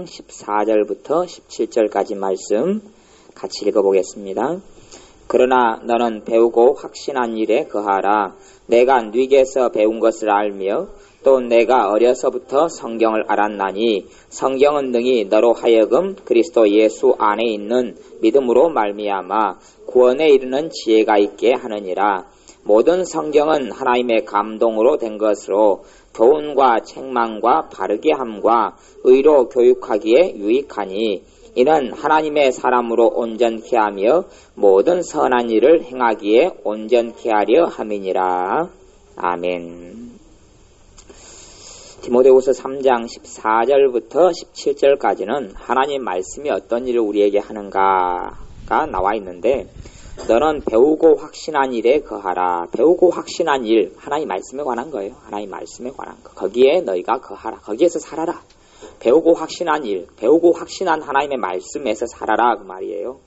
14절부터 17절까지 말씀 같이 읽어보겠습니다. 그러나 너는 배우고 확신한 일에 거하라. 내가 네게서 배운 것을 알며 또 내가 어려서부터 성경을 알았나니 성경은 능히 너로 하여금 그리스도 예수 안에 있는 믿음으로 말미암아 구원에 이르는 지혜가 있게 하느니라. 모든 성경은 하나님의 감동으로 된 것으로 교훈과 책망과 바르게 함과 의로 교육하기에 유익하니 이는 하나님의 사람으로 온전케 하며 모든 선한 일을 행하기에 온전케 하려 함이니라. 아멘. 디모데후서 3장 14절부터 17절까지는 하나님 말씀이 어떤 일을 우리에게 하는가가 나와 있는데, 너는 배우고 확신한 일에 거하라. 배우고 확신한 일, 하나님 말씀에 관한 거예요. 하나님 말씀에 관한 거. 거기에 너희가 거하라. 거기에서 살아라. 배우고 확신한 일, 배우고 확신한 하나님의 말씀에서 살아라 그 말이에요.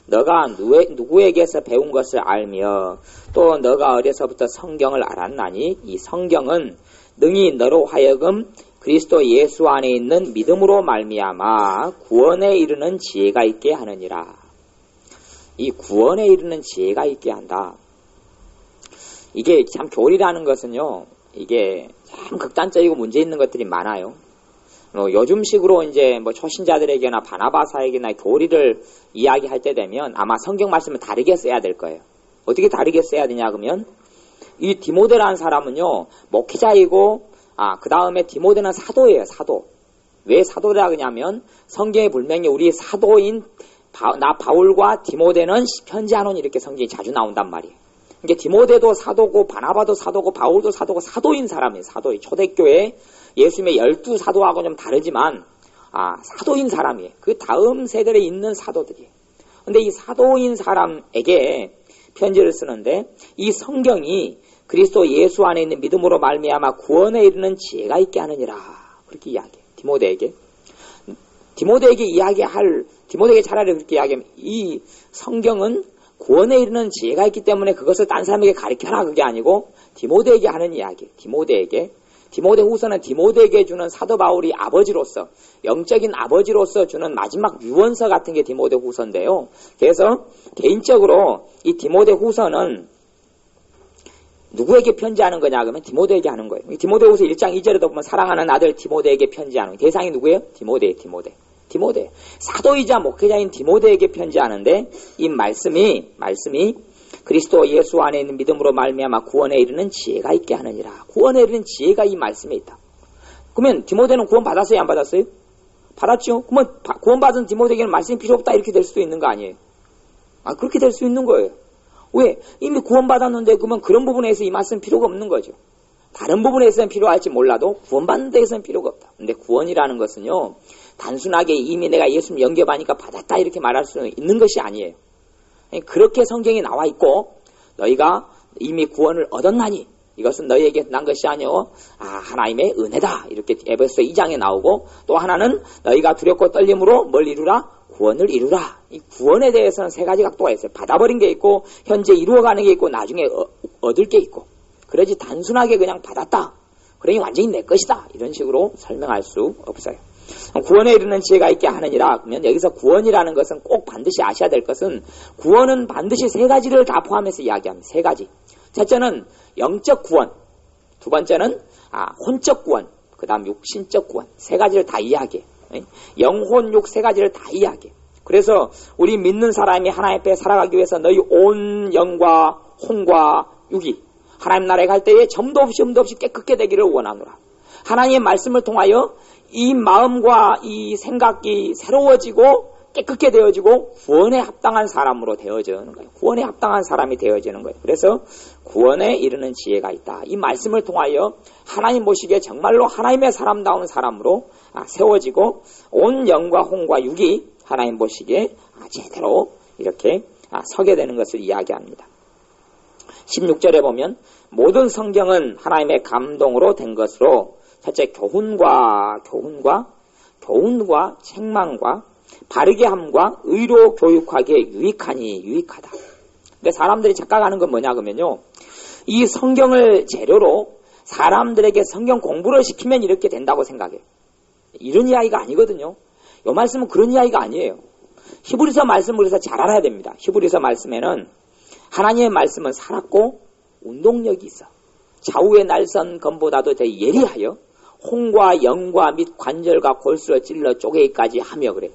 너가 누구에게서 배운 것을 알며 또 너가 어려서부터 성경을 알았나니 이 성경은 능히 너로 하여금 그리스도 예수 안에 있는 믿음으로 말미암아 구원에 이르는 지혜가 있게 하느니라. 이 구원에 이르는 지혜가 있게 한다. 이게 참 교리라는 것은요, 이게 참 극단적이고 문제 있는 것들이 많아요. 요즘식으로 이제 초신자들에게나 바나바사에게나 교리를 이야기할 때 되면 아마 성경 말씀을 다르게 써야 될 거예요. 어떻게 다르게 써야 되냐 그러면 이 디모데라는 사람은요 목회자이고 그 다음에 디모데는 사도예요. 사도. 왜 사도라 그러냐면 성경에 분명히 우리 사도인 나 바울과 디모데는 편지하노니 이렇게 성경이 자주 나온단 말이에요. 그러니까 디모데도 사도고 바나바도 사도고 바울도 사도고 사도인 사람이에요. 사도인 초대교회 예수님의 12사도하고 좀 다르지만 사도인 사람이에요. 그 다음 세대에 있는 사도들이에요. 근데 이 사도인 사람에게 편지를 쓰는데 이 성경이 그리스도 예수 안에 있는 믿음으로 말미암아 구원에 이르는 지혜가 있게 하느니라. 그렇게 이야기해요. 디모데에게 차라리 그렇게 이야기하면 이 성경은 구원에 이르는 지혜가 있기 때문에 그것을 딴 사람에게 가르쳐라 그게 아니고 디모데에게 하는 이야기예요. 디모데 후서는 디모데에게 주는 사도 바울이 아버지로서 영적인 아버지로서 주는 마지막 유언서 같은 게 디모데 후서인데요. 그래서 개인적으로 이 디모데 후서는 누구에게 편지하는 거냐 그러면 디모데에게 하는 거예요. 디모데 후서 1장 2절에도 보면 사랑하는 아들 디모데에게 편지하는 거예요. 대상이 누구예요? 디모데. 사도이자 목회자인 디모데에게 편지하는데 이 말씀이 그리스도 예수 안에 있는 믿음으로 말미암아 구원에 이르는 지혜가 있게 하느니라. 구원에 이르는 지혜가 이 말씀에 있다. 그러면 디모데는 구원 받았어요? 안 받았어요? 받았죠. 그러면 구원 받은 디모데에게는 말씀이 필요 없다 이렇게 될 수도 있는 거 아니에요? 그렇게 될 수 있는 거예요. 왜? 이미 구원 받았는데 그러면 그런 부분에서 이 말씀 필요가 없는 거죠. 다른 부분에서는 필요할지 몰라도 구원받는 데에서는 필요가 없다. 근데 구원이라는 것은요 단순하게 이미 내가 예수님 영접하니까 받았다 이렇게 말할 수 있는 것이 아니에요. 그렇게 성경에 나와 있고 너희가 이미 구원을 얻었나니 이것은 너희에게 난 것이 아니오 하나님의 은혜다 이렇게 에베소 2장에 나오고 또 하나는 너희가 두렵고 떨림으로 뭘 이루라? 구원을 이루라. 이 구원에 대해서는 세 가지 각도가 있어요. 받아버린 게 있고 현재 이루어가는 게 있고 나중에 얻을 게 있고 그러지 단순하게 그냥 받았다 그러니 완전히 내 것이다 이런 식으로 설명할 수 없어요. 구원에 이르는 지혜가 있게 하느니라. 그러면 여기서 구원이라는 것은 꼭 반드시 아셔야 될 것은 구원은 반드시 세 가지를 다 포함해서 이야기합니다. 세 가지. 첫째는 영적 구원, 두 번째는 혼적 구원, 그 다음 육신적 구원. 세 가지를 다 이야기해요. 영혼, 육 세 가지를 다 이야기해요. 그래서 우리 믿는 사람이 하나님 앞에 살아가기 위해서 너희 온 영과 혼과 육이 하나님 나라에 갈 때에 점도 없이 깨끗게 되기를 원하노라. 하나님의 말씀을 통하여 이 마음과 이 생각이 새로워지고 깨끗게 되어지고 구원에 합당한 사람으로 되어지는 거예요. 구원에 합당한 사람이 되어지는 거예요. 그래서 구원에 이르는 지혜가 있다. 이 말씀을 통하여 하나님 보시기에 정말로 하나님의 사람다운 사람으로 세워지고 온 영과 혼과 육이 하나님 보시기에 제대로 이렇게 서게 되는 것을 이야기합니다. 16절에 보면 모든 성경은 하나님의 감동으로 된 것으로 첫째 교훈과 책망과 바르게 함과 의로 교육하기에 유익하다. 근데 사람들이 착각하는 건 뭐냐 그러면요. 이 성경을 재료로 사람들에게 성경 공부를 시키면 이렇게 된다고 생각해요. 이런 이야기가 아니거든요. 이 말씀은 그런 이야기가 아니에요. 히브리서 말씀을 그래서 잘 알아야 됩니다. 히브리서 말씀에는 하나님의 말씀은 살았고 운동력이 있어. 좌우의 날선 검보다도 더 예리하여 홍과 영과 및 관절과 골수를 찔러 쪼개기까지 하며 그래.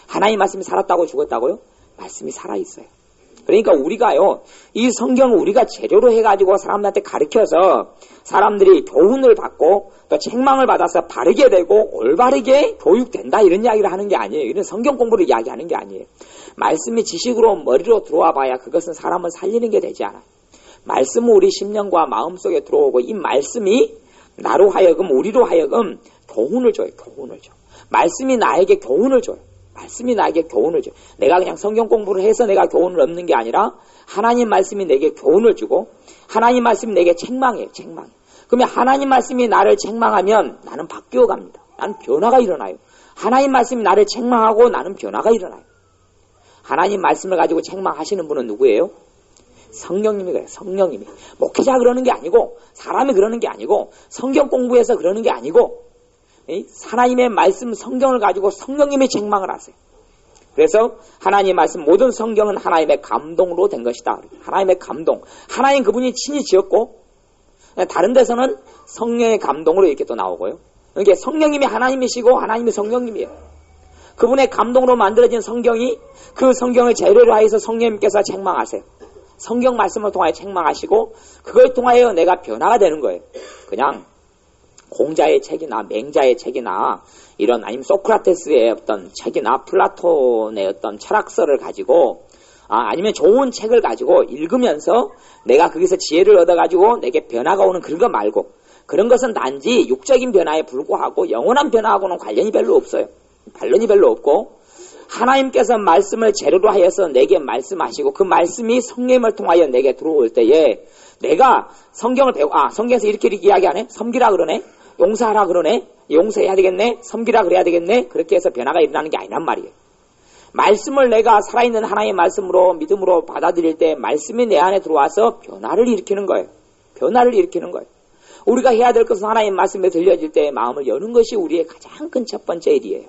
하나님 말씀이 살았다고 죽었다고요? 말씀이 살아있어요. 그러니까 우리가요, 이 성경을 우리가 재료로 해가지고 사람들한테 가르쳐서 사람들이 교훈을 받고 또 책망을 받아서 바르게 되고 올바르게 교육된다 이런 이야기를 하는 게 아니에요. 이런 성경 공부를 이야기하는 게 아니에요. 말씀이 지식으로 머리로 들어와 봐야 그것은 사람을 살리는 게 되지 않아요. 말씀은 우리 심령과 마음속에 들어오고 이 말씀이 나로 하여금 우리로 하여금 교훈을 줘요. 교훈을 줘. 말씀이 나에게 교훈을 줘요. 말씀이 나에게 교훈을 줘요. 내가 그냥 성경 공부를 해서 내가 교훈을 얻는 게 아니라 하나님 말씀이 내게 교훈을 주고 하나님 말씀이 내게 책망해요. 책망. 그러면 하나님 말씀이 나를 책망하면 나는 바뀌어 갑니다. 나는 변화가 일어나요. 하나님 말씀이 나를 책망하고 나는 변화가 일어나요. 하나님 말씀을 가지고 책망하시는 분은 누구예요? 성령님이 그래요. 성령님이. 목회자 그러는 게 아니고 사람이 그러는 게 아니고 성경 공부해서 그러는 게 아니고 하나님의 말씀 성경을 가지고 성령님이 책망을 하세요. 그래서 하나님의 말씀 모든 성경은 하나님의 감동으로 된 것이다. 하나님의 감동. 하나님 그분이 친히 지었고 다른 데서는 성령의 감동으로 이렇게 또 나오고요. 그러니까 성령님이 하나님이시고 하나님이 성령님이에요. 그분의 감동으로 만들어진 성경이 그 성경을 재료로 하여서 성령님께서 책망하세요. 성경 말씀을 통하여 책망하시고 그걸 통하여 내가 변화가 되는 거예요. 그냥 공자의 책이나 맹자의 책이나 이런 아니면 소크라테스의 어떤 책이나 플라톤의 어떤 철학서를 가지고 아니면 좋은 책을 가지고 읽으면서 내가 거기서 지혜를 얻어가지고 내게 변화가 오는 그런 거 말고 그런 것은 단지 육적인 변화에 불과하고 영원한 변화하고는 관련이 별로 없어요. 반론이 별로 없고 하나님께서 말씀을 재료로 하여서 내게 말씀하시고 그 말씀이 성령을 통하여 내게 들어올 때에 내가 성경을 성경에서 이렇게 이야기하네. 섬기라 그러네. 용서하라 그러네. 용서해야 되겠네. 섬기라 그래야 되겠네. 그렇게 해서 변화가 일어나는 게 아니란 말이에요. 말씀을 내가 살아있는 하나님의 말씀으로 믿음으로 받아들일 때 말씀이 내 안에 들어와서 변화를 일으키는 거예요. 변화를 일으키는 거예요. 우리가 해야 될 것은 하나님의 말씀에 들려질 때 마음을 여는 것이 우리의 가장 큰 첫 번째 일이에요.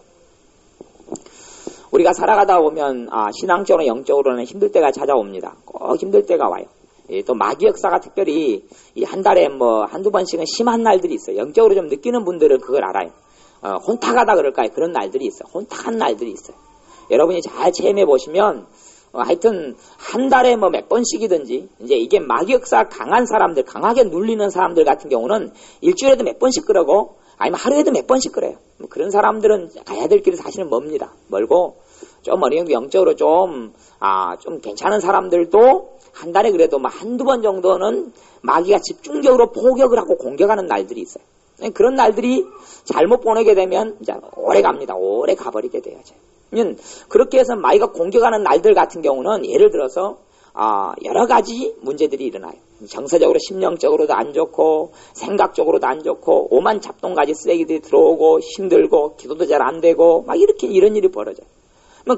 우리가 살아가다 보면 신앙적으로 영적으로는 힘들 때가 찾아옵니다. 꼭 힘들 때가 와요. 또 마귀 역사가 특별히 한 달에 한두 번씩은 심한 날들이 있어요. 영적으로 좀 느끼는 분들은 그걸 알아요. 혼탁하다 그럴까요? 그런 날들이 있어요. 혼탁한 날들이 있어요. 여러분이 잘 체험해 보시면 하여튼 한 달에 몇 번씩이든지 이제 이게 마귀 역사 강한 사람들, 강하게 눌리는 사람들 같은 경우는 일주일에도 몇 번씩 그러고 아니면 하루에도 몇 번씩 그래요. 그런 사람들은 가야 될 길이 사실은 멉니다. 멀고 좀 어느 정도 영적으로 좀 괜찮은 사람들도 한 달에 그래도 한두 번 정도는 마귀가 집중적으로 포격을 하고 공격하는 날들이 있어요. 그런 날들이 잘못 보내게 되면 이제 오래 갑니다. 오래 가버리게 돼요. 그렇게 해서 마귀가 공격하는 날들 같은 경우는 예를 들어서 여러 가지 문제들이 일어나요. 정서적으로 심령적으로도 안 좋고 생각적으로도 안 좋고 오만 잡동가지 쓰레기들이 들어오고 힘들고 기도도 잘 안 되고 이렇게 이런 일이 벌어져요.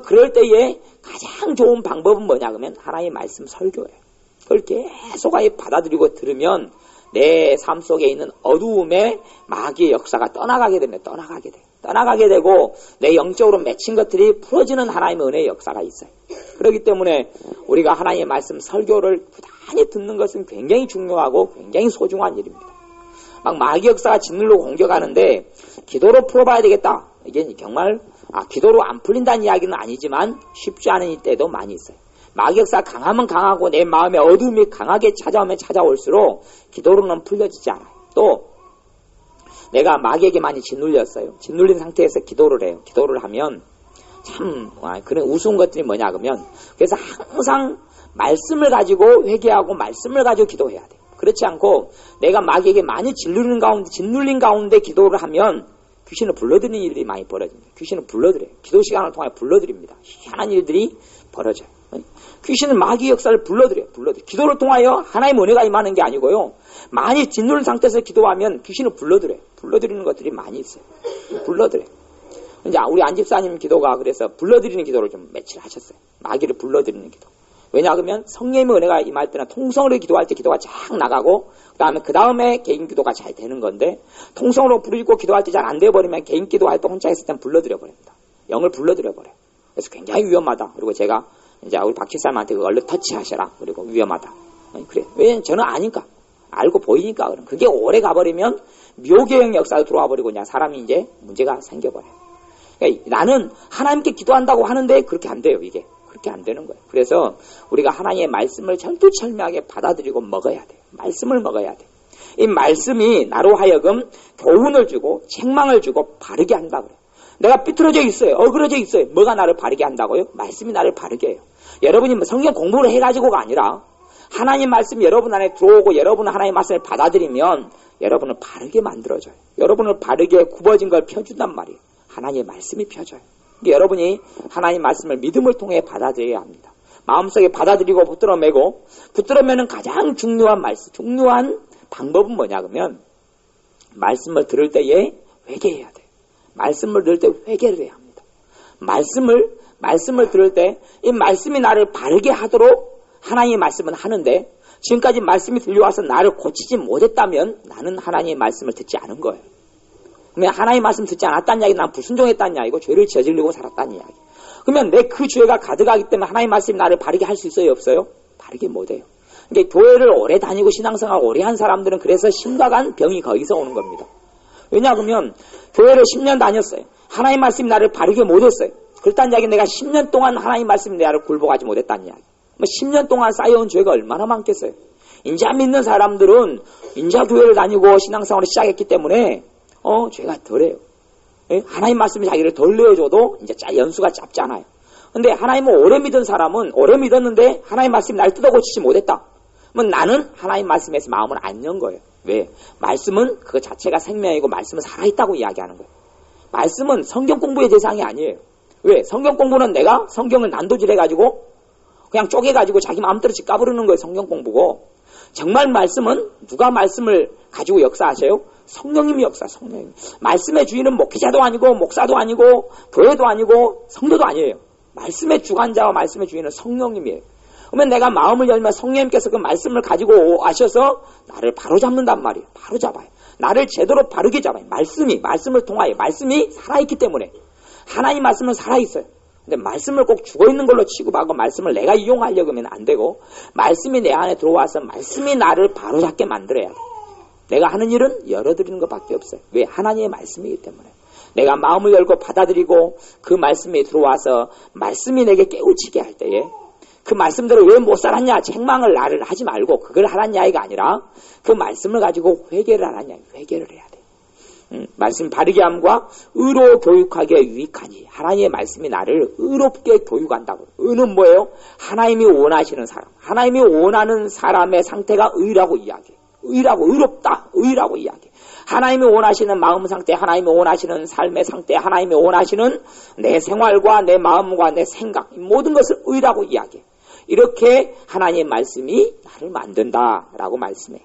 그럴 때에 가장 좋은 방법은 뭐냐 그러면 하나님의 말씀 설교예요. 그걸 계속 받아들이고 들으면 내 삶 속에 있는 어두움의 마귀의 역사가 떠나가게 됩니다. 떠나가게 되고 내 영적으로 맺힌 것들이 풀어지는 하나님의 은혜의 역사가 있어요. 그렇기 때문에 우리가 하나님의 말씀 설교를 부단히 듣는 것은 굉장히 중요하고 굉장히 소중한 일입니다. 마귀 역사가 짓눌러 공격하는데 기도로 풀어봐야 되겠다. 이게 정말 기도로 안 풀린다는 이야기는 아니지만 쉽지 않은 때도 많이 있어요. 마귀 역사가 강하면 강하고 내 마음의 어둠이 강하게 찾아오면 찾아올수록 기도로는 풀려지지 않아요. 또 내가 마귀에게 많이 짓눌렸어요. 짓눌린 상태에서 기도를 해요. 기도를 하면 참 그런 우스운 것들이 뭐냐 그러면 그래서 항상 말씀을 가지고 회개하고 말씀을 가지고 기도해야 돼요. 그렇지 않고 내가 마귀에게 많이 짓눌린 가운데 기도를 하면 귀신을 불러들이는 일들이 많이 벌어집니다. 귀신을 불러들여요. 기도 시간을 통해 불러들입니다. 희한한 일들이 벌어져요. 귀신은 마귀 역사를 불러들여요. 기도를 통하여 하나님의 은혜가 임하는 게 아니고요. 많이 짓눌린 상태에서 기도하면 귀신을 불러들여요. 불러들이는 것들이 많이 있어요. 불러들여요. 이제 우리 안 집사님 기도가 그래서 불러들이는 기도를 좀 며칠 하셨어요. 마귀를 불러들이는 기도. 왜냐 그러면 성령의 은혜가 임할 때는 통성으로 기도할 때 기도가 쫙 나가고 그 다음에 개인 기도가 잘 되는 건데 통성으로 부르고 기도할 때 잘 안 돼버리면 개인 기도할 때 혼자 있을 땐 불러들여 버립니다. 영을 불러들여버려요. 그래서 굉장히 위험하다. 그리고 제가 이제 우리 박 집사님한테 그거 얼른 터치하셔라. 그리고 위험하다. 그래. 왜? 저는 아니까. 알고 보이니까. 그럼 그게 오래 가버리면 묘교형 역사로 들어와 버리고 그냥 사람이 이제 문제가 생겨버려요. 그러니까 나는 하나님께 기도한다고 하는데 그렇게 안 돼요. 이게. 그렇게 안 되는 거예요. 그래서 우리가 하나님의 말씀을 철두철미하게 받아들이고 먹어야 돼요. 말씀을 먹어야 돼요. 이 말씀이 나로 하여금 교훈을 주고 책망을 주고 바르게 한다 그래요. 내가 삐뚤어져 있어요. 어그러져 있어요. 뭐가 나를 바르게 한다고요? 말씀이 나를 바르게 해요. 여러분이 성경 공부를 해가지고가 아니라 하나님 말씀이 여러분 안에 들어오고 여러분은 하나님 말씀을 받아들이면 여러분을 바르게 만들어줘요. 여러분을 바르게 굽어진 걸 펴준단 말이에요. 하나님의 말씀이 펴져요. 여러분이 하나님 말씀을 믿음을 통해 받아들여야 합니다. 마음속에 받아들이고 붙들어매는 가장 중요한 말씀, 중요한 방법은 뭐냐 그러면 말씀을 들을 때에 회개해야 돼요. 말씀을 들을 때 회개를 해야 합니다. 말씀을 들을 때 이 말씀이 나를 바르게 하도록 하나님의 말씀은 하는데 지금까지 말씀이 들려와서 나를 고치지 못했다면 나는 하나님의 말씀을 듣지 않은 거예요. 그러면 하나님의 말씀 듣지 않았다는 이야기, 난 불순종했다는 이야기고 죄를 저지르고 살았다는 이야기. 그러면 내 그 죄가 가득하기 때문에 하나님의 말씀이 나를 바르게 할 수 있어요? 없어요? 바르게 못해요. 그러니까 교회를 오래 다니고 신앙생활 오래 한 사람들은 그래서 심각한 병이 거기서 오는 겁니다. 왜냐하면 교회를 10년 다녔어요. 하나님 말씀이 나를 바르게 못했어요. 그렇다는 이야기 내가 10년 동안 하나님 말씀이 나를 굴복하지 못했다는 이야기. 10년 동안 쌓여온 죄가 얼마나 많겠어요. 인자 믿는 사람들은 인자 교회를 다니고 신앙생활을 시작했기 때문에 죄가 덜해요. 하나님 말씀이 자기를 덜 내어줘도 이제 연수가 짧잖아요. 근데 하나님을 오래 믿은 사람은 오래 믿었는데 하나님 말씀이 날 뜯어고치지 못했다. 그러면 나는 하나님 말씀에서 마음을 안 연 거예요. 왜? 말씀은 그 자체가 생명이고 말씀은 살아있다고 이야기하는 거예요. 말씀은 성경 공부의 대상이 아니에요. 왜? 성경 공부는 내가 성경을 난도질해가지고 그냥 쪼개가지고 자기 마음대로 집 까부르는 거예요. 성경 공부고. 정말 말씀은 누가 말씀을 가지고 역사하세요? 성령님이 역사, 성령님. 말씀의 주인은 목회자도 아니고 목사도 아니고 교회도 아니고 성도도 아니에요. 말씀의 주관자와 말씀의 주인은 성령님이에요. 그러면 내가 마음을 열면 성령님께서 그 말씀을 가지고 하셔서 나를 바로잡는단 말이에요. 바로잡아요. 나를 제대로 바르게 잡아요. 말씀을 통하여. 말씀이 살아있기 때문에. 하나님 말씀은 살아있어요. 근데 말씀을 꼭 죽어있는 걸로 취급하고 말씀을 내가 이용하려고 하면 안 되고 말씀이 내 안에 들어와서 말씀이 나를 바로잡게 만들어야 돼. 내가 하는 일은 열어드리는 것밖에 없어요. 왜? 하나님의 말씀이기 때문에. 내가 마음을 열고 받아들이고 그 말씀이 들어와서 말씀이 내게 깨우치게 할 때에 그 말씀대로 왜 못 살았냐 책망을 나를 하지 말고 그걸 하라는 이야기가 아니라 그 말씀을 가지고 회개를 하라는 이야기. 회개를 해야 돼. 말씀 바르게 함과 의로 교육하기에 유익하니 하나님의 말씀이 나를 의롭게 교육한다고. 의는 뭐예요? 하나님이 원하시는 사람. 하나님이 원하는 사람의 상태가 의라고 이야기해요. 의라고 의롭다. 의라고 이야기해요. 하나님이 원하시는 마음 상태, 하나님이 원하시는 삶의 상태, 하나님이 원하시는 내 생활과 내 마음과 내 생각 모든 것을 의라고 이야기해요. 이렇게 하나님의 말씀이 나를 만든다라고 말씀해요.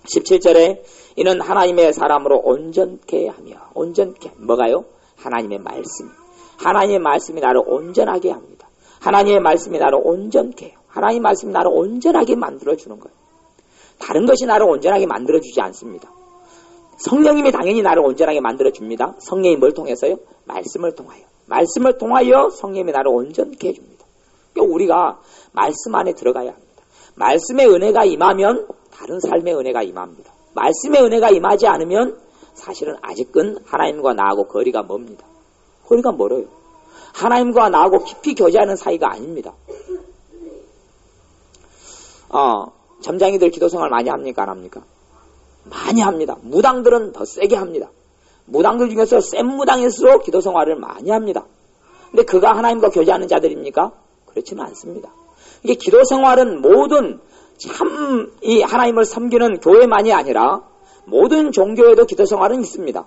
17절에 이는 하나님의 사람으로 온전케 하며 온전케 뭐가요? 하나님의 말씀. 하나님의 말씀이 나를 온전하게 합니다. 하나님의 말씀이 나를 온전케 해요. 하나님의 말씀이 나를 온전하게 만들어주는 거예요. 다른 것이 나를 온전하게 만들어주지 않습니다. 성령님이 당연히 나를 온전하게 만들어줍니다. 성령이 뭘 통해서요? 말씀을 통하여. 말씀을 통하여 성령님이 나를 온전케 해줍니다. 그러니까 우리가 말씀 안에 들어가야 합니다. 말씀의 은혜가 임하면 다른 삶의 은혜가 임합니다. 말씀의 은혜가 임하지 않으면 사실은 아직은 하나님과 나하고 거리가 멉니다. 거리가 멀어요. 하나님과 나하고 깊이 교제하는 사이가 아닙니다. 점장이들 기도생활 많이 합니까? 안 합니까? 많이 합니다. 무당들은 더 세게 합니다. 무당들 중에서 센 무당일수록 기도생활을 많이 합니다. 근데 그가 하나님과 교제하는 자들입니까? 그렇지는 않습니다. 이게 기도생활은 모든 참 이 하나님을 섬기는 교회만이 아니라 모든 종교에도 기도생활은 있습니다.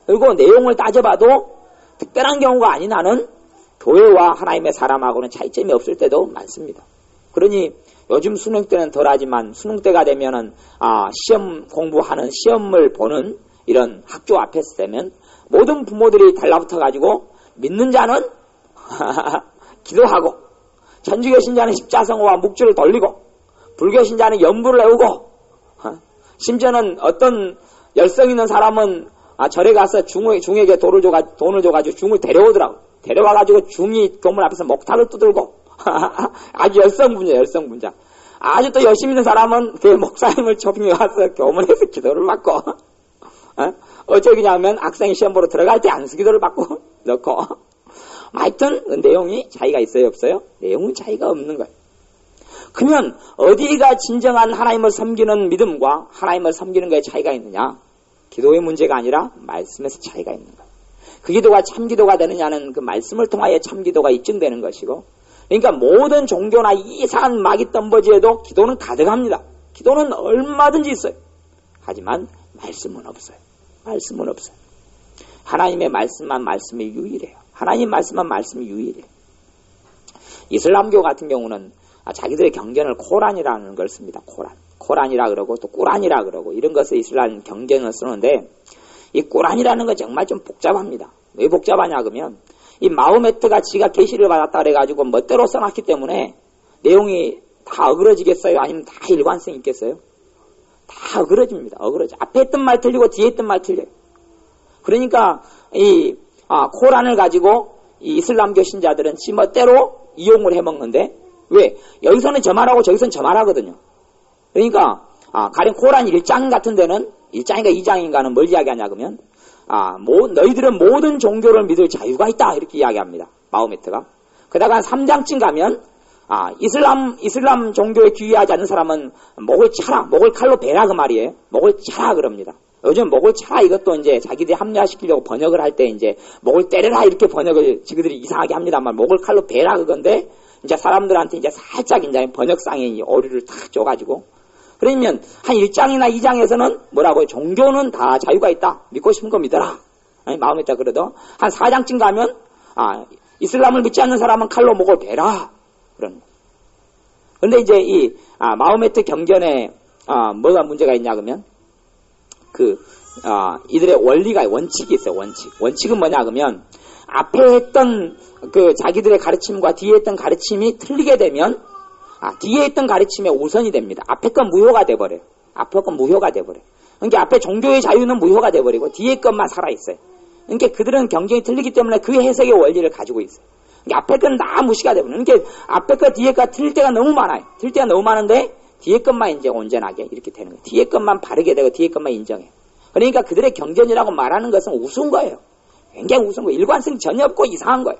그리고 내용을 따져봐도 특별한 경우가 아닌 한은 교회와 하나님의 사람하고는 차이점이 없을 때도 많습니다. 그러니 요즘 수능 때는 덜하지만 수능 때가 되면은 시험 공부하는 시험을 보는 이런 학교 앞에서 되면 모든 부모들이 달라붙어 가지고 믿는 자는 기도하고 천주교 신자는 십자성호와 묵주를 돌리고 불교 신자는 연부를 외우고 심지어는 어떤 열성 있는 사람은 절에 가서 중에게 돈을 줘가지고 중을 데려오더라고. 데려와가지고 중이 교문 앞에서 목탁을 두들고 아주 열성분자. 아주 또 열심히 있는 사람은 그 목사님을 초빙해 와서 교문에서 기도를 받고 어째 그냐면 학생이 시험 보러 들어갈 때 안수기도를 받고 넣고 하여튼 내용이 차이가 있어요 없어요? 내용은 차이가 없는 거예요. 그러면 어디가 진정한 하나님을 섬기는 믿음과 하나님을 섬기는 거에 차이가 있느냐? 기도의 문제가 아니라 말씀에서 차이가 있는 거예요. 그 기도가 참기도가 되느냐는 그 말씀을 통하여 참기도가 입증되는 것이고, 그러니까 모든 종교나 이상한 마귀 덤버지에도 기도는 가득합니다. 기도는 얼마든지 있어요. 하지만 말씀은 없어요. 말씀은 없어요. 하나님의 말씀만 말씀이 유일해요. 하나님 말씀만 말씀이 유일해요. 이슬람교 같은 경우는 자기들의 경전을 코란이라는 걸 씁니다. 코란이라 그러고 또 꾸란이라 그러고 이런 것을 이슬람 경전을 쓰는데, 이 꾸란이라는 건 정말 좀 복잡합니다. 왜 복잡하냐 그러면 이 마호메트가 지가 계시를 받았다 그래가지고 멋대로 써놨기 때문에 내용이 다 어그러지겠어요? 아니면 다 일관성 있겠어요? 다 어그러집니다. 앞에 했던 말 틀리고 뒤에 했던 말 틀려요. 그러니까 이 코란을 가지고 이 이슬람교 신자들은 지 멋대로 이용을 해먹는데, 왜? 여기서는 저 말하고 저기서는 저 말하거든요. 그러니까 가령 코란 1장 같은 데는 1장인가 2장인가는 뭘 이야기하냐 그러면 너희들은 모든 종교를 믿을 자유가 있다 이렇게 이야기합니다. 마호메트가. 그다가 한 3장쯤 가면 이슬람 종교에 귀의하지 않는 사람은 목을 차라, 목을 칼로 베라 그 말이에요. 목을 차라 그럽니다. 요즘 목을 차라 이것도 이제 자기들이 합리화시키려고 번역을 할 때 이제 목을 때려라 이렇게 번역을 지그들이 이상하게 합니다만 목을 칼로 베라 그건데, 이제 사람들한테 이제 살짝 이제 번역상의 오류를 탁 줘가지고, 그러면 한 1장이나 2장에서는 뭐라고요? 종교는 다 자유가 있다. 믿고 싶은 거 믿어라. 마음에 있다 그래도 한 4장쯤 가면 이슬람을 믿지 않는 사람은 칼로 목을 베라. 그런. 근데 이제 이 마호메트 경전에 뭐가 문제가 있냐 그러면 이들의 원칙이 있어요. 원칙은 뭐냐 그러면 앞에 했던 그 자기들의 가르침과 뒤에 했던 가르침이 틀리게 되면 뒤에 있던 가르침에 우선이 됩니다. 앞에 건 무효가 돼버려요. 그러니까 앞에 종교의 자유는 무효가 돼버리고 뒤에 것만 살아있어요. 그러니까 그들은 경전이 틀리기 때문에 그 해석의 원리를 가지고 있어요. 그러니까 앞에 건 다 무시가 돼버려요. 그러니까 앞에 것 뒤에 것 틀릴 때가 너무 많아요. 틀릴 때가 너무 많은데 뒤에 것만 이제 온전하게 이렇게 되는 거예요. 뒤에 것만 바르게 되고 뒤에 것만 인정해요. 그러니까 그들의 경전이라고 말하는 것은 우스운 거예요. 굉장히 우스운 거예요. 일관성이 전혀 없고 이상한 거예요.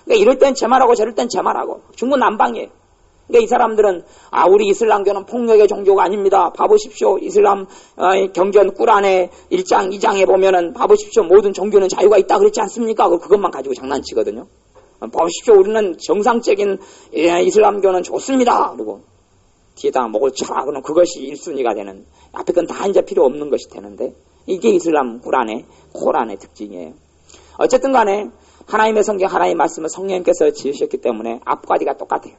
그러니까 이럴 땐 제 말하고 저럴 땐 제 말하고 중구난방이에요. 그러니까 이 사람들은 우리 이슬람교는 폭력의 종교가 아닙니다. 봐보십시오. 이슬람 경전 꾸란의 1장, 2장에 보면은 봐보십시오. 모든 종교는 자유가 있다 그랬지 않습니까? 그것만 가지고 장난치거든요. 보십시오. 우리는 정상적인 이슬람교는 좋습니다. 그리고 뒤에다가 목을 쳐라. 그럼 그것이 1순위가 되는, 앞에 건 다 이제 필요 없는 것이 되는데, 이게 이슬람 꾸란의 코란의 특징이에요. 어쨌든 간에 하나님의 성경, 하나님의 말씀은 성령님께서 지으셨기 때문에 앞과 뒤가 똑같아요.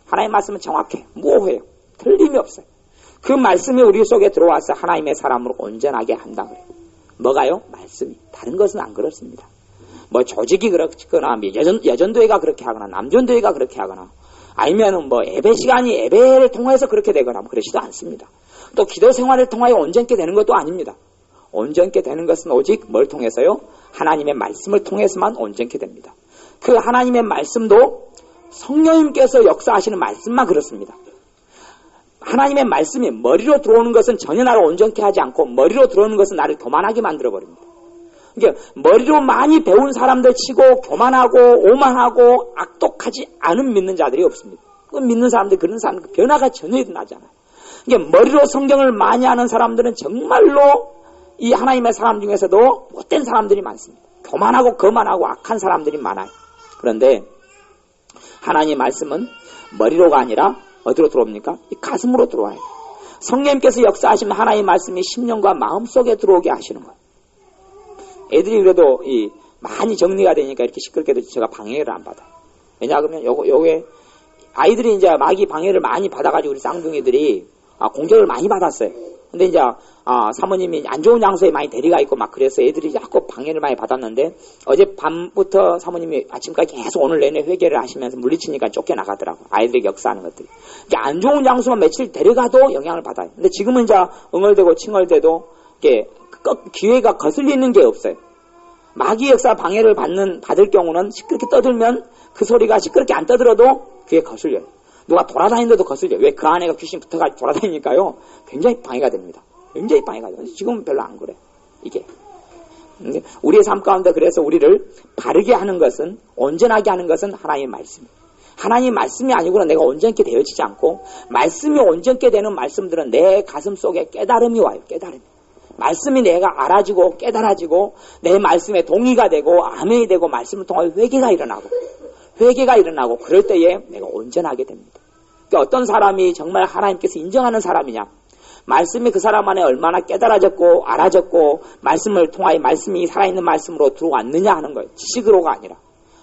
하나님의 말씀은 정확해요. 모호해요. 틀림이 없어요. 그 말씀이 우리 속에 들어와서 하나님의 사람으로 온전하게 한다 그래요. 뭐가요? 말씀이. 다른 것은 안 그렇습니다. 뭐 조직이 그렇거나 여전도회가 그렇게 하거나 남전도회가 그렇게 하거나 아니면은 뭐 예배 시간이 예배를 통해서 그렇게 되거나 뭐 그러지도 않습니다. 또 기도 생활을 통하여 온전케 되는 것도 아닙니다. 온전케 되는 것은 오직 뭘 통해서요? 하나님의 말씀을 통해서만 온전케 됩니다. 그 하나님의 말씀도 성령님께서 역사하시는 말씀만 그렇습니다. 하나님의 말씀이 머리로 들어오는 것은 전혀 나를 온전케 하지 않고 머리로 들어오는 것은 나를 교만하게 만들어버립니다. 그러니까 머리로 많이 배운 사람들 치고 교만하고 오만하고 악독하지 않은 믿는 자들이 없습니다. 그 믿는 사람들, 그런 사람들 변화가 전혀 일어나지 않아요. 그러니까 머리로 성경을 많이 하는 사람들은 정말로 이 하나님의 사람 중에서도 못된 사람들이 많습니다. 교만하고 거만하고 악한 사람들이 많아요. 그런데 하나님의 말씀은 머리로가 아니라 어디로 들어옵니까? 이 가슴으로 들어와요. 성령님께서 역사하시면 하나님의 말씀이 심령과 마음속에 들어오게 하시는 거예요. 애들이 그래도 많이 정리가 되니까 이렇게 시끄럽게도 제가 방해를 안 받아요. 왜냐 그러면 요게 아이들이 이제 마귀 방해를 많이 받아가지고 우리 쌍둥이들이 공격을 많이 받았어요. 근데 이제 사모님이 안 좋은 장소에 많이 데려가 있고 막 그래서 애들이 자꾸 방해를 많이 받았는데 어젯밤부터 사모님이 아침까지 계속 오늘 내내 회개를 하시면서 물리치니까 쫓겨나가더라고. 아이들에게 역사하는 것들이. 그러니까 안 좋은 장소만 며칠 데려가도 영향을 받아요. 근데 지금은 이제 응얼대고 칭얼대도 이게 기회가 거슬리는 게 없어요. 마귀 역사 방해를 받을 경우는 시끄럽게 떠들면 그 소리가 시끄럽게 안 떠들어도 귀에 거슬려요. 누가 돌아다니는데도 거슬려요. 왜? 그 안에가 귀신 붙어가 돌아다니니까요. 굉장히 방해가 됩니다. 굉장히 방해가 돼요. 지금은 별로 안 그래. 이게. 우리의 삶 가운데 그래서 우리를 바르게 하는 것은, 온전하게 하는 것은 하나님의 말씀. 하나님 말씀이 아니고는 내가 온전케 되어지지 않고, 말씀이 온전케 되는 말씀들은 내 가슴 속에 깨달음이 와요. 깨달음이. 말씀이 내가 알아지고 깨달아지고 내 말씀에 동의가 되고 아멘이 되고 말씀을 통하여 회개가 일어나고 그럴 때에 내가 온전하게 됩니다. 그러니까 어떤 사람이 정말 하나님께서 인정하는 사람이냐, 말씀이 그 사람 안에 얼마나 깨달아졌고 알아졌고 말씀을 통하여 말씀이 살아있는 말씀으로 들어왔느냐 하는 거예요. 지식으로가 아니라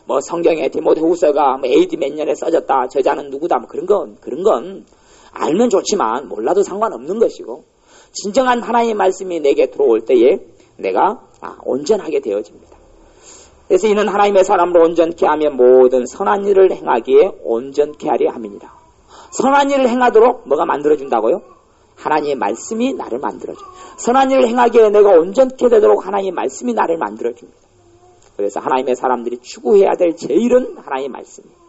뭐 성경에 디모데후서가 뭐 AD 몇 년에 써졌다, 저자는 누구다, 뭐 그런 건 알면 좋지만 몰라도 상관없는 것이고, 진정한 하나님의 말씀이 내게 들어올 때에 내가 온전하게 되어집니다. 그래서 이는 하나님의 사람으로 온전케 하며 모든 선한 일을 행하기에 온전케 하려 함이니라. 선한 일을 행하도록 뭐가 만들어준다고요? 하나님의 말씀이 나를 만들어줘요. 선한 일을 행하기에 내가 온전케 되도록 하나님의 말씀이 나를 만들어줍니다. 그래서 하나님의 사람들이 추구해야 될 제일은 하나님의 말씀이에요.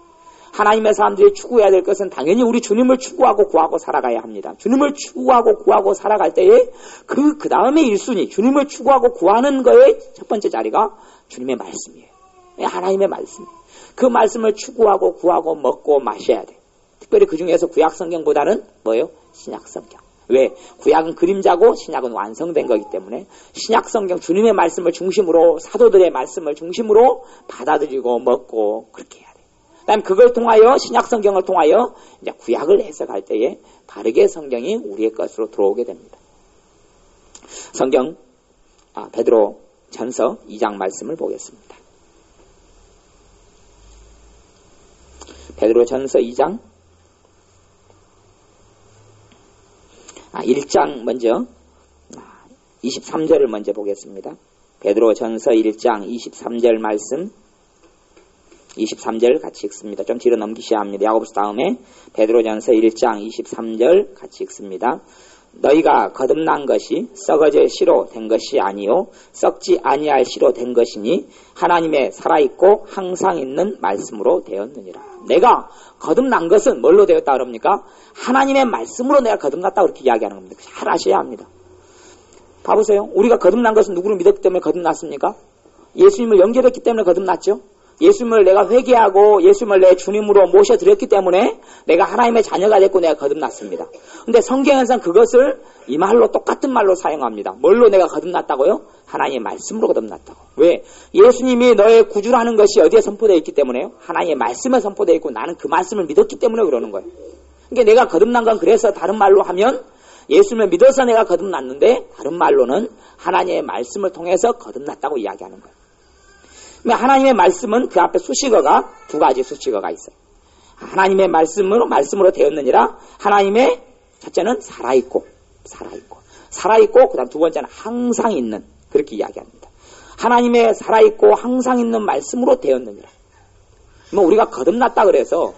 하나님의 사람들이 추구해야 될 것은 당연히 우리 주님을 추구하고 구하고 살아가야 합니다. 주님을 추구하고 구하고 살아갈 때에 그 다음에 1순위, 주님을 추구하고 구하는 거의 첫 번째 자리가 주님의 말씀이에요. 하나님의 말씀. 그 말씀을 추구하고 구하고 먹고 마셔야 돼. 특별히 그 중에서 구약 성경보다는 뭐예요? 신약 성경. 왜? 구약은 그림자고 신약은 완성된 거기 때문에 신약 성경 주님의 말씀을 중심으로, 사도들의 말씀을 중심으로 받아들이고 먹고 그렇게 해야 돼. 그다음 그걸 통하여, 신약 성경을 통하여 이제 구약을 해석할 때에 바르게 성경이 우리의 것으로 들어오게 됩니다. 성경 베드로 전서 2장 말씀을 보겠습니다. 베드로 전서 2장 1장 먼저 23절을 먼저 보겠습니다. 베드로 전서 1장 23절 말씀, 23절 같이 읽습니다. 좀 뒤로 넘기셔야 합니다. 야고보서 다음에 베드로전서 1장 23절 같이 읽습니다. 너희가 거듭난 것이 썩어질 씨로 된 것이 아니요 썩지 아니할 씨로 된 것이니 하나님의 살아있고 항상 있는 말씀으로 되었느니라. 내가 거듭난 것은 뭘로 되었다 그럽니까? 하나님의 말씀으로 내가 거듭났다 그렇게 이야기하는 겁니다. 잘 아셔야 합니다. 봐보세요. 우리가 거듭난 것은 누구를 믿었기 때문에 거듭났습니까? 예수님을 연결했기 때문에 거듭났죠. 예수님을 내가 회개하고 예수님을 내 주님으로 모셔드렸기 때문에 내가 하나님의 자녀가 됐고 내가 거듭났습니다. 근데 성경에서는 그것을 이 말로 똑같은 말로 사용합니다. 뭘로 내가 거듭났다고요? 하나님의 말씀으로 거듭났다고. 왜? 예수님이 너의 구주라는 것이 어디에 선포되어 있기 때문에요? 하나님의 말씀에 선포되어 있고 나는 그 말씀을 믿었기 때문에 그러는 거예요. 그러니까 내가 거듭난 건, 그래서 다른 말로 하면 예수님을 믿어서 내가 거듭났는데, 다른 말로는 하나님의 말씀을 통해서 거듭났다고 이야기하는 거예요. 하나님의 말씀은 그 앞에 수식어가 두 가지 수식어가 있어요. 하나님의 말씀으로 되었느니라. 하나님의 첫째는 살아있고, 그 다음 두 번째는 항상 있는, 그렇게 이야기합니다. 하나님의 살아있고 항상 있는 말씀으로 되었느니라. 우리가 거듭났다 그래서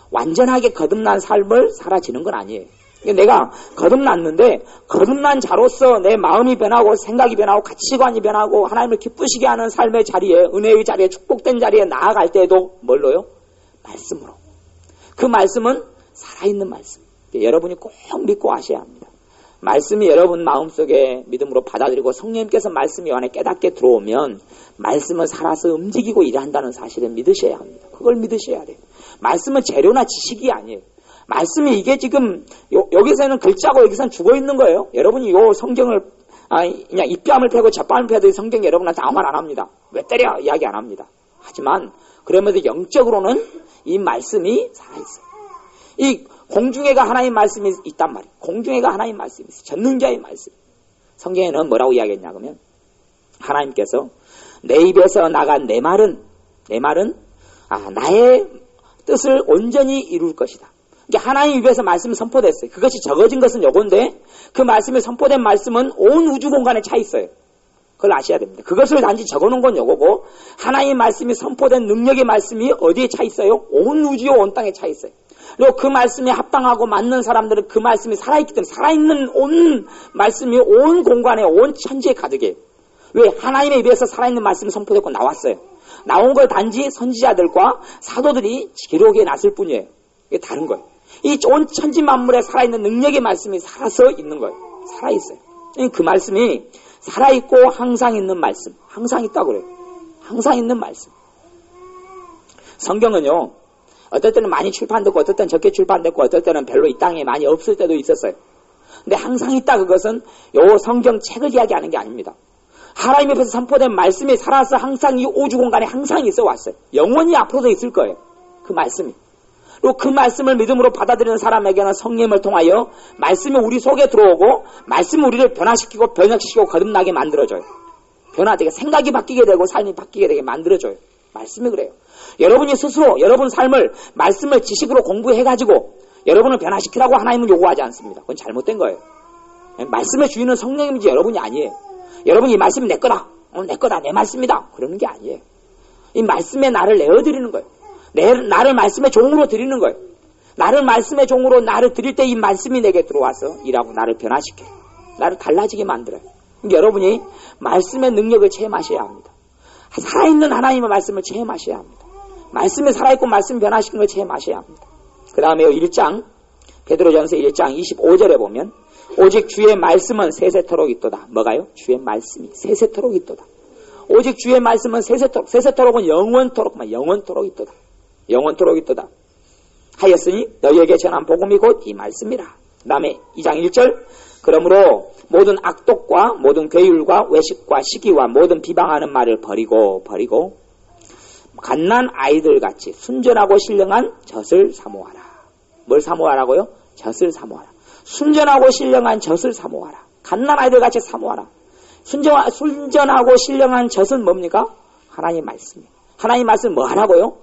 완전하게 거듭난 삶을 살아지는 건 아니에요. 내가 거듭났는데 거듭난 자로서 내 마음이 변하고 생각이 변하고 가치관이 변하고 하나님을 기쁘시게 하는 삶의 자리에, 은혜의 자리에, 축복된 자리에 나아갈 때도 뭘로요? 말씀으로. 그 말씀은 살아있는 말씀. 여러분이 꼭 믿고 아셔야 합니다. 말씀이 여러분 마음속에 믿음으로 받아들이고 성령님께서 말씀이 안에 깨닫게 들어오면 말씀은 살아서 움직이고 일한다는 사실을 믿으셔야 합니다. 그걸 믿으셔야 돼요. 말씀은 재료나 지식이 아니에요. 말씀이 이게 지금 여기서는 글자고 여기서는 죽어있는 거예요. 여러분이 요 성경을 그냥 입뺨을 패고 젖밤을 패도 이 성경 여러분한테 아무 말 안 합니다. 왜 때려? 이야기 안 합니다. 하지만 그러면서 영적으로는 이 말씀이 살아있어요. 이 공중에가 하나님 말씀이 있단 말이에요. 공중에가 하나님 말씀이 있어요. 전능자의 말씀. 성경에는 뭐라고 이야기했냐 그러면 하나님께서 내 입에서 나간 내 말은 나의 뜻을 온전히 이룰 것이다. 그러니까 하나님 입에서 말씀이 선포됐어요. 그것이 적어진 것은 요건데 그 말씀이 선포된 말씀은 온 우주 공간에 차 있어요. 그걸 아셔야 됩니다. 그것을 단지 적어놓은 건 요거고 하나님 말씀이 선포된 능력의 말씀이 어디에 차 있어요? 온 우주와 온 땅에 차 있어요. 그리고 그 말씀에 합당하고 맞는 사람들은 그 말씀이 살아있기 때문에 살아있는 온 말씀이 온 공간에 온 천지에 가득해요. 왜? 하나님의 입에서 살아있는 말씀이 선포됐고 나왔어요. 나온 걸 단지 선지자들과 사도들이 기록해 놨을 뿐이에요. 이게 다른 거예요. 이 온 천지 만물에 살아있는 능력의 말씀이 살아서 있는 거예요. 살아있어요. 그 말씀이 살아있고 항상 있는 말씀. 항상 있다고 그래요. 항상 있는 말씀. 성경은요, 어떨 때는 많이 출판됐고, 어떨 때는 적게 출판됐고, 어떨 때는 별로 이 땅에 많이 없을 때도 있었어요. 근데 항상 있다 그것은 요 성경 책을 이야기하는 게 아닙니다. 하나님 앞에서 선포된 말씀이 살아서 항상 이 우주 공간에 항상 있어 왔어요. 영원히 앞으로도 있을 거예요. 그 말씀이. 그리고 그 말씀을 믿음으로 받아들이는 사람에게는 성령을 통하여 말씀이 우리 속에 들어오고 말씀이 우리를 변화시키고 변혁시키고 거듭나게 만들어줘요. 변화되게 생각이 바뀌게 되고 삶이 바뀌게 되게 만들어줘요. 말씀이 그래요. 여러분이 스스로 여러분 삶을 말씀을 지식으로 공부해가지고 여러분을 변화시키라고 하나님은 요구하지 않습니다. 그건 잘못된 거예요. 말씀의 주인은 성령님이지 여러분이 아니에요. 여러분이 이 말씀이 내 거다. 내 거다. 내 말씀이다. 그러는 게 아니에요. 이 말씀에 나를 내어드리는 거예요. 나를 말씀의 종으로 드리는 거예요. 나를 말씀의 종으로 나를 드릴 때 이 말씀이 내게 들어와서 일하고 나를 변화시켜요. 나를 달라지게 만들어요. 여러분이 말씀의 능력을 체험하셔야 합니다. 살아있는 하나님의 말씀을 체험하셔야 합니다. 말씀이 살아있고 말씀 변화시키는 걸 체험하셔야 합니다. 그 다음에 1장 베드로전서 1장 25절에 보면 오직 주의 말씀은 세세토록 있도다. 뭐가요? 주의 말씀이 세세토록 있도다. 오직 주의 말씀은 세세토록. 세세토록은 영원토록 있도다. 영원토록 있도다. 하였으니 너희에게 전한 복음이 곧 이 말씀이라. 그 다음에 2장 1절 그러므로 모든 악독과 모든 괴율과 외식과 시기와 모든 비방하는 말을 버리고 갓난 아이들같이 순전하고 신령한 젖을 사모하라. 뭘 사모하라고요? 젖을 사모하라. 순전하고 신령한 젖을 사모하라. 갓난 아이들같이 사모하라. 순전하고 신령한 젖은 뭡니까? 하나님 말씀이에요. 하나님 말씀 뭐 하라고요?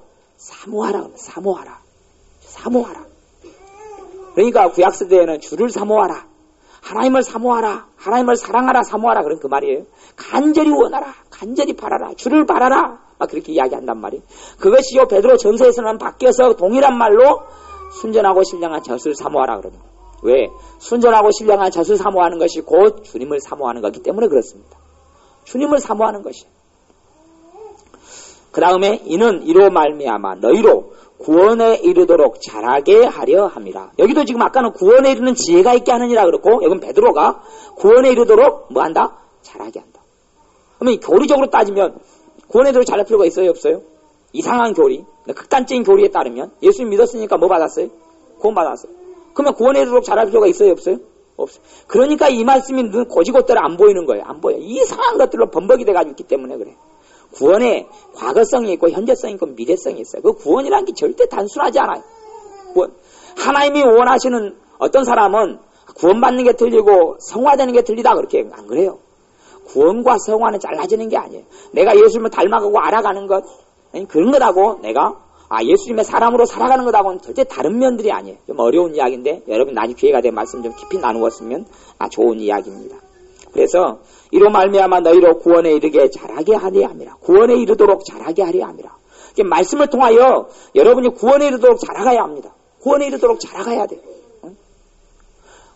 사모하라. 그러니까 구약시대에는 주를 사모하라. 하나님을 사모하라. 하나님을 사랑하라. 사모하라. 그런 그 말이에요. 간절히 원하라. 간절히 바라라. 주를 바라라. 막 그렇게 이야기한단 말이에요. 그것이요 베드로 전서에서는 바뀌어서 동일한 말로 순전하고 신령한 젖을 사모하라 그러는 거예요. 왜? 순전하고 신령한 젖을 사모하는 것이 곧 주님을 사모하는 거기 때문에 그렇습니다. 주님을 사모하는 것이에요. 그 다음에 이는 이로 말미암아 너희로 구원에 이르도록 자라게 하려 함이라. 여기도 지금 아까는 구원에 이르는 지혜가 있게 하느니라 그렇고 여긴 베드로가 구원에 이르도록 뭐 한다? 자라게 한다. 그러면 교리적으로 따지면 구원에 이르도록 자랄 필요가 있어요? 없어요? 이상한 교리, 극단적인 교리에 따르면 예수님 믿었으니까 뭐 받았어요? 구원 받았어요. 그러면 구원에 이르도록 자랄 필요가 있어요? 없어요? 없어요. 그러니까 이 말씀이 눈 고지곳대로 안 보이는 거예요. 안 보여요. 이상한 것들로 범벅이 돼가지고 있기 때문에 그래. 구원에 과거성이 있고 현재성이 있고 미래성이 있어요. 그 구원이라는 게 절대 단순하지 않아요. 하나님이 원하시는 어떤 사람은 구원받는 게 틀리고 성화되는 게 틀리다 그렇게 안 그래요. 구원과 성화는 잘라지는 게 아니에요. 내가 예수님을 닮아가고 알아가는 것 그런 것하고 내가 예수님의 사람으로 살아가는 것하고는 절대 다른 면들이 아니에요. 좀 어려운 이야기인데 여러분 나중에 기회가 되면 말씀 좀 깊이 나누었으면 좋은 이야기입니다. 그래서 이로 말미암아 너희로 구원에 이르게 자라게 하려 함이라. 구원에 이르도록 자라게 하려 함이라. 말씀을 통하여 여러분이 구원에 이르도록 자라가야 합니다. 구원에 이르도록 자라가야 돼요.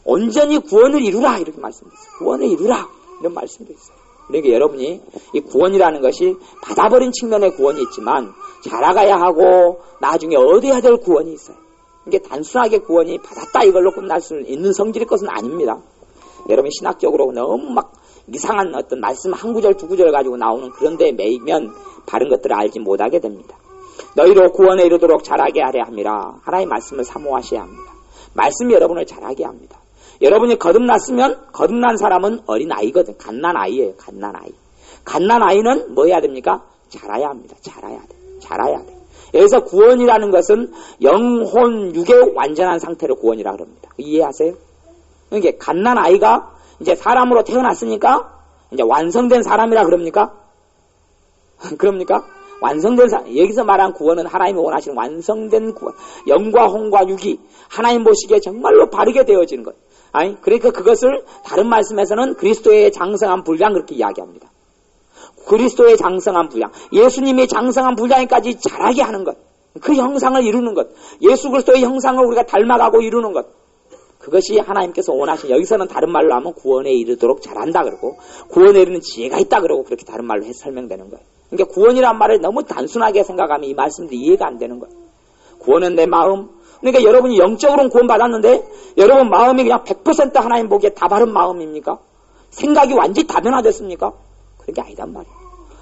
온전히 구원을 이루라 이렇게 말씀드렸어요. 구원을 이루라 이런 말씀도 있어요. 그러니까 여러분이 이 구원이라는 것이 받아버린 측면의 구원이 있지만 자라가야 하고 나중에 얻어야 될 구원이 있어요. 이게 단순하게 구원이 받았다 이걸로 끝날 수 있는 성질의 것은 아닙니다. 여러분 신학적으로 너무 막 이상한 어떤 말씀 한 구절 두 구절 가지고 나오는 그런 데에 매이면 바른 것들을 알지 못하게 됩니다. 너희로 구원에 이르도록 자라게 하려 함이라. 하나님의 말씀을 사모하셔야 합니다. 말씀이 여러분을 자라게 합니다. 여러분이 거듭났으면 거듭난 사람은 어린아이거든. 갓난아이예요. 갓난아이. 갓난아이는 뭐 해야 됩니까? 자라야 합니다. 자라야 돼. 여기서 구원이라는 것은 영혼, 육의 완전한 상태를 구원이라 그럽니다. 이해하세요? 그러니까 갓난아이가 이제 사람으로 태어났으니까 이제 완성된 사람이라 그럽니까? 그럽니까? 완성된 사람. 여기서 말한 구원은 하나님이 원하시는 완성된 구원. 영과 혼과 육이 하나님 보시기에 정말로 바르게 되어지는 것. 그러니까 그것을 다른 말씀에서는 그리스도의 장성한 분량 그렇게 이야기합니다. 그리스도의 장성한 분량. 예수님이 장성한 분량까지 자라게 하는 것. 그 형상을 이루는 것, 예수 그리스도의 형상을 우리가 닮아가고 이루는 것, 그것이 하나님께서 원하신, 여기서는 다른 말로 하면 구원에 이르도록 잘한다 그러고 구원에 이르는 지혜가 있다 그러고 그렇게 다른 말로 설명되는 거예요. 그러니까 구원이란 말을 너무 단순하게 생각하면 이 말씀도 이해가 안 되는 거예요. 구원은 내 마음. 그러니까 여러분이 영적으로는 구원받았는데 여러분 마음이 그냥 100% 하나님 보기에 다 바른 마음입니까? 생각이 완전히 다변화됐습니까? 그런 게 아니란 말이에요.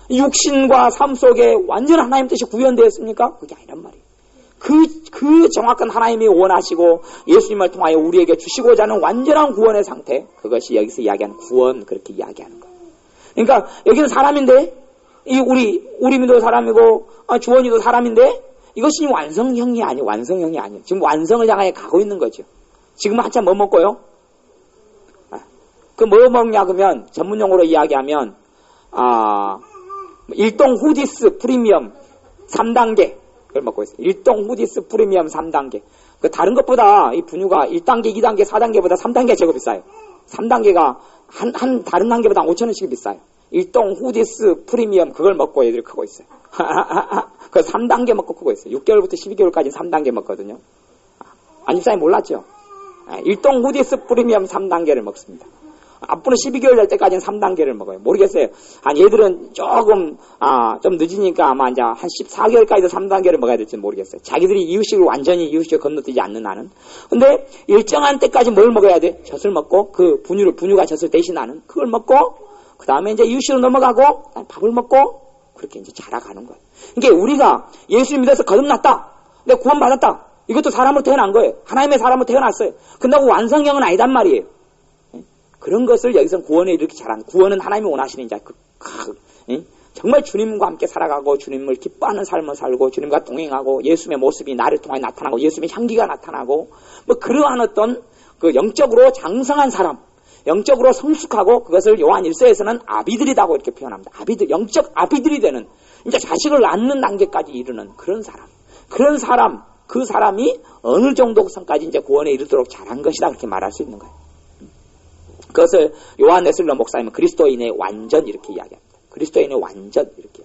육신과 삶 속에 완전 하나님 뜻이 구현되었습니까? 그게 아니란 말이에요. 그 정확한 하나님이 원하시고 예수님을 통하여 우리에게 주시고자 하는 완전한 구원의 상태, 그것이 여기서 이야기하는 구원, 그렇게 이야기하는 거예요. 그러니까 여기는 사람인데, 우리도 사람이고 주원이도 사람인데, 이것이 완성형이 아니에요. 지금 완성을 향해 가고 있는 거죠. 지금 한참 뭐 먹고요? 뭐 먹냐 그러면 전문용어로 이야기하면 일동 후디스 프리미엄 3단계 그걸 먹고 있어요. 일동 후디스 프리미엄 3단계. 그 다른 것보다 이 분유가 1단계, 2단계, 4단계보다 3단계가 제거 비싸요. 3단계가 한 다른 단계보다 5,000원씩 비싸요. 일동 후디스 프리미엄 그걸 먹고 애들이 크고 있어요. 그 3단계 먹고 크고 있어요. 6개월부터 12개월까지 3단계 먹거든요. 안집사님 몰랐죠? 일동 후디스 프리미엄 3단계를 먹습니다. 앞으로 12개월 될 때까지는 3단계를 먹어요. 모르겠어요. 얘들은 조금, 좀 늦으니까 아마 이제 한 14개월까지도 3단계를 먹어야 될지 모르겠어요. 자기들이 이유식을 완전히 이유식을 건너뛰지 않는 한은. 근데 일정한 때까지 뭘 먹어야 돼? 젖을 먹고, 그 분유가 젖을 대신하는 그걸 먹고, 그 다음에 이제 이유식으로 넘어가고, 밥을 먹고, 그렇게 이제 자라가는 거예요. 그러니까 우리가 예수 믿어서 거듭났다. 내가 구원받았다. 이것도 사람으로 태어난 거예요. 하나님의 사람으로 태어났어요. 근다고 완성형은 아니단 말이에요. 그런 것을 여기서 구원에 이렇게 잘한, 구원은 하나님이 원하시는 자, 정말 주님과 함께 살아가고 주님을 기뻐하는 삶을 살고 주님과 동행하고 예수님의 모습이 나를 통해 나타나고 예수님의 향기가 나타나고 뭐 그러한 어떤 그 영적으로 장성한 사람, 영적으로 성숙하고 그것을 요한 1서에서는 아비들이라고 이렇게 표현합니다. 아비들, 영적 아비들이 되는, 이제 자식을 낳는 단계까지 이르는 그런 사람, 그 사람이 어느 정도 선까지 이제 구원에 이르도록 잘한 것이다 그렇게 말할 수 있는 거예요. 그것을 요한 웨슬러 목사님은 그리스도인의 완전 이렇게 이야기합니다. 그리스도인의 완전 이렇게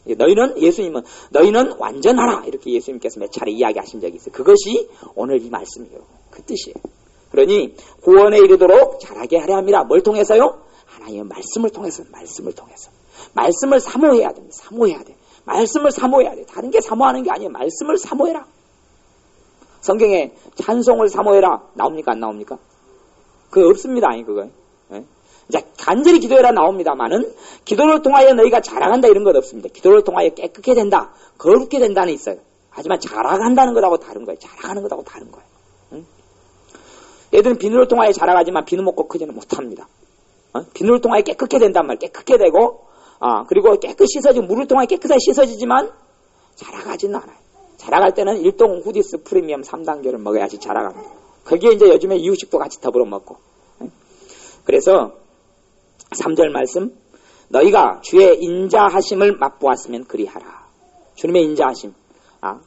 이야기합니다. 예수님은 너희는 완전하라 이렇게 예수님께서 몇 차례 이야기하신 적이 있어요. 그것이 오늘 이 말씀이에요. 그 뜻이에요. 그러니 구원에 이르도록 잘하게 하려 합니다. 뭘 통해서요? 하나님의 말씀을 통해서. 말씀을 사모해야 됩니다. 사모해야 돼. 말씀을 사모해야 돼. 다른 게 사모하는 게 아니에요. 말씀을 사모해라. 성경에 찬송을 사모해라 나옵니까? 안 나옵니까? 그거 없습니다. 그거. 예? 이제 간절히 기도해라 나옵니다만은 기도를 통하여 너희가 자라간다 이런 것 없습니다. 기도를 통하여 깨끗게 된다, 거룩게 된다는 있어요. 하지만 자라간다는 것하고 다른 거예요. 자라가는 것하고 다른 거예요. 응? 얘들은 비누를 통하여 자라가지만 비누 먹고 크지는 못합니다. 비누를 통하여 깨끗게 된단 말이에요. 깨끗게 되고 그리고 깨끗이 씻어지고 물을 통하여 깨끗하게 씻어지지만 자라가지는 않아요. 자라갈 때는 일동 후디스 프리미엄 3단계를 먹어야지 자라갑니다. 거기에 이제 요즘에 이유식도 같이 더불어 먹고. 그래서 3절 말씀, 너희가 주의 인자하심을 맛보았으면 그리하라. 주님의 인자하심,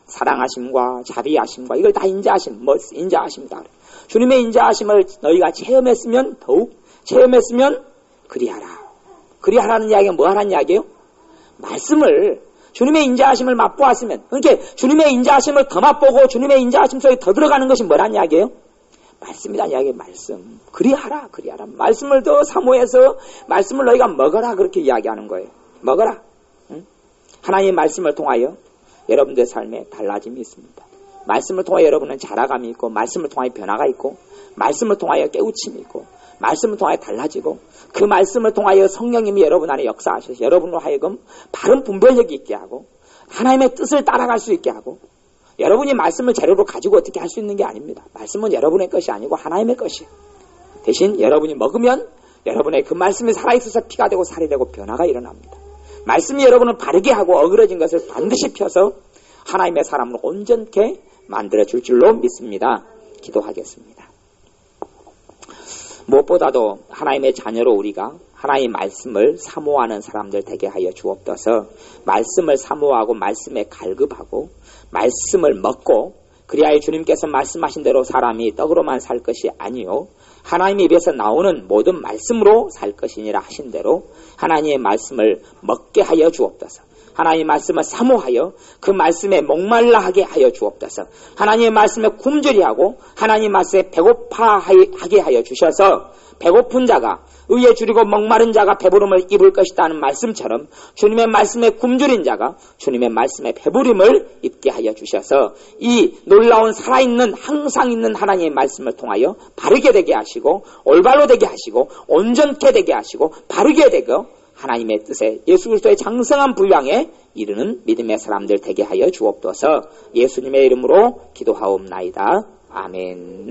사랑하심과 자비하심과 이걸 다 인자하심이다. 주님의 인자하심을 너희가 체험했으면 그리하라. 그리하라는 이야기가 뭐 하라는 이야기예요? 말씀을, 주님의 인자하심을 맛보았으면, 그러니까 주님의 인자하심을 더 맛보고 주님의 인자하심 속에 더 들어가는 것이 뭐란 이야기예요? 말씀이란 이야기예요. 말씀. 그리하라. 말씀을 더 사모해서 말씀을 너희가 먹어라. 그렇게 이야기하는 거예요. 먹어라. 응? 하나님의 말씀을 통하여 여러분들의 삶에 달라짐이 있습니다. 말씀을 통하여 여러분은 자라감이 있고, 말씀을 통하여 변화가 있고, 말씀을 통하여 깨우침이 있고, 말씀을 통하여 달라지고, 그 말씀을 통하여 성령님이 여러분 안에 역사하셔서 여러분으로 하여금 바른 분별력이 있게 하고, 하나님의 뜻을 따라갈 수 있게 하고, 여러분이 말씀을 재료로 가지고 어떻게 할 수 있는 게 아닙니다. 말씀은 여러분의 것이 아니고 하나님의 것이에요. 대신 여러분이 먹으면 여러분의 그 말씀이 살아있어서 피가 되고 살이 되고 변화가 일어납니다. 말씀이 여러분을 바르게 하고 어그러진 것을 반드시 펴서 하나님의 사람으로 온전케 만들어줄 줄로 믿습니다. 기도하겠습니다. 무엇보다도 하나님의 자녀로 우리가 하나님의 말씀을 사모하는 사람들 되게 하여 주옵소서. 말씀을 사모하고 말씀에 갈급하고 말씀을 먹고 그리하여 주님께서 말씀하신 대로 사람이 떡으로만 살 것이 아니요 하나님의 입에서 나오는 모든 말씀으로 살 것이니라 하신 대로 하나님의 말씀을 먹게 하여 주옵소서. 하나님의 말씀을 사모하여 그 말씀에 목말라 하게 하여 주옵소서. 하나님의 말씀에 굶주리 하고 하나님의 말씀에 배고파하게 하여 주셔서 배고픈 자가 의에 줄이고 목마른 자가 배부름을 입을 것이라는 말씀처럼 주님의 말씀에 굶주린 자가 주님의 말씀에 배부름을 입게 하여 주셔서 이 놀라운 살아있는 항상 있는 하나님의 말씀을 통하여 바르게 되게 하시고 올바로 되게 하시고 온전케 되게 하시고 바르게 되고 하나님의 뜻에 예수 그리스도의 장성한 분량에 이르는 믿음의 사람들 되게 하여 주옵소서. 예수님의 이름으로 기도하옵나이다. 아멘.